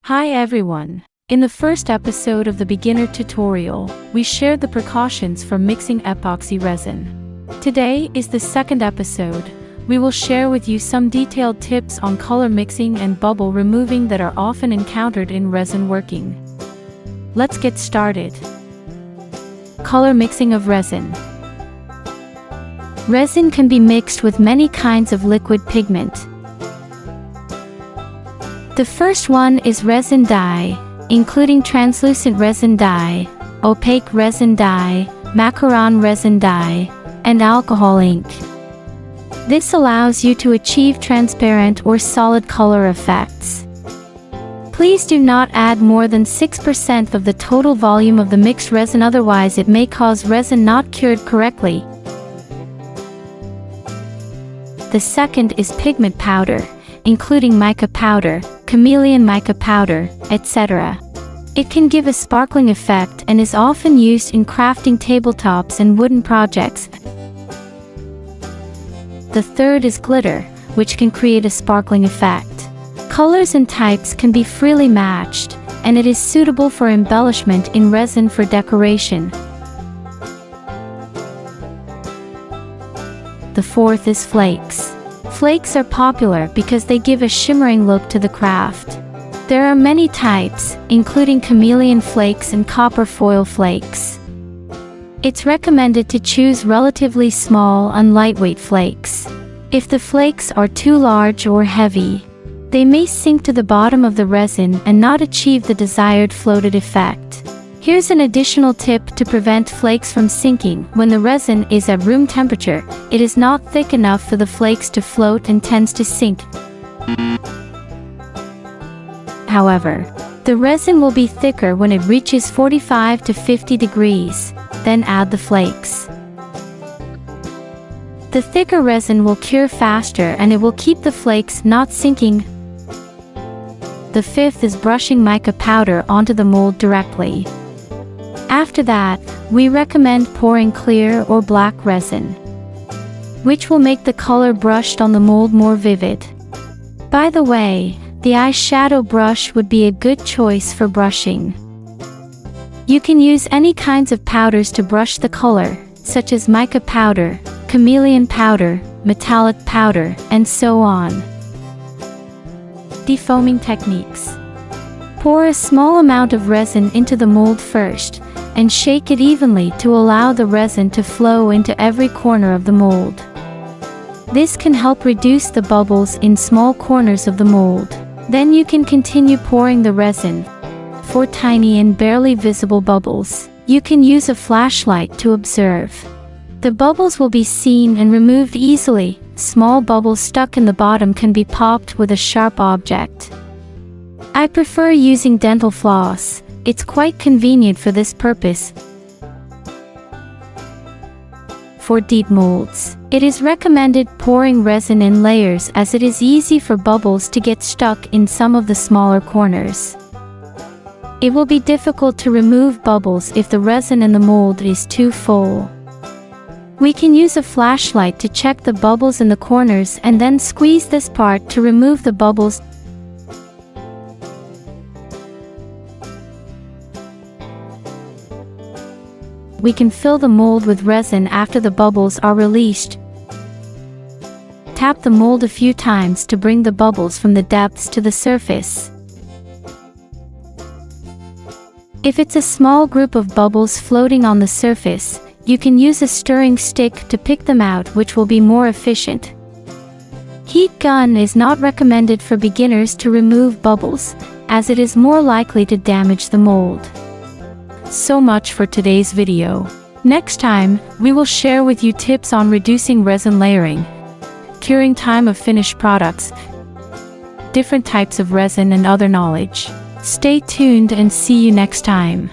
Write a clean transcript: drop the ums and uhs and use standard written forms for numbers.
Hi everyone! In the first episode of the beginner tutorial, we shared the precautions for mixing epoxy resin. Today is the second episode. We will share with you some detailed tips on color mixing and bubble removing that are often encountered in resin working. Let's get started. Color mixing of resin. Resin can be mixed with many kinds of liquid pigment. The first one is resin dye, including translucent resin dye, opaque resin dye, macaron resin dye, and alcohol ink. This allows you to achieve transparent or solid color effects. Please do not add more than 6% of the total volume of the mixed resin, otherwise it may cause resin not cured correctly. The second is pigment powder, including mica powder, chameleon mica powder, etc. It can give a sparkling effect and is often used in crafting tabletops and wooden projects. The third is glitter, which can create a sparkling effect. Colors and types can be freely matched, and it is suitable for embellishment in resin for decoration. The fourth is flakes. Flakes are popular because they give a shimmering look to the craft. There are many types, including chameleon flakes and copper foil flakes. It's recommended to choose relatively small and lightweight flakes. If the flakes are too large or heavy, they may sink to the bottom of the resin and not achieve the desired floated effect. Here's an additional tip to prevent flakes from sinking. When the resin is at room temperature, it is not thick enough for the flakes to float and tends to sink. However, the resin will be thicker when it reaches 45 to 50 degrees, then add the flakes. The thicker resin will cure faster and it will keep the flakes not sinking. The fifth is brushing mica powder onto the mold directly. After that, we recommend pouring clear or black resin, which will make the color brushed on the mold more vivid. By the way, the eyeshadow brush would be a good choice for brushing. You can use any kinds of powders to brush the color, such as mica powder, chameleon powder, metallic powder, and so on. Defoaming techniques. Pour a small amount of resin into the mold first, and shake it evenly to allow the resin to flow into every corner of the mold. This can help reduce the bubbles in small corners of the mold. Then you can continue pouring the resin. For tiny and barely visible bubbles, you can use a flashlight to observe. The bubbles will be seen and removed easily. Small bubbles stuck in the bottom can be popped with a sharp object. I prefer using dental floss. It's quite convenient for this purpose. For deep molds, it is recommended pouring resin in layers as it is easy for bubbles to get stuck in some of the smaller corners. It will be difficult to remove bubbles if the resin in the mold is too full. We can use a flashlight to check the bubbles in the corners and then squeeze this part to remove the bubbles. We can fill the mold with resin after the bubbles are released. Tap the mold a few times to bring the bubbles from the depths to the surface. If it's a small group of bubbles floating on the surface, you can use a stirring stick to pick them out, which will be more efficient. Heat gun is not recommended for beginners to remove bubbles, as it is more likely to damage the mold. So much for today's video. Next time, we will share with you tips on reducing resin layering, curing time of finished products, different types of resin and other knowledge. Stay tuned and see you next time.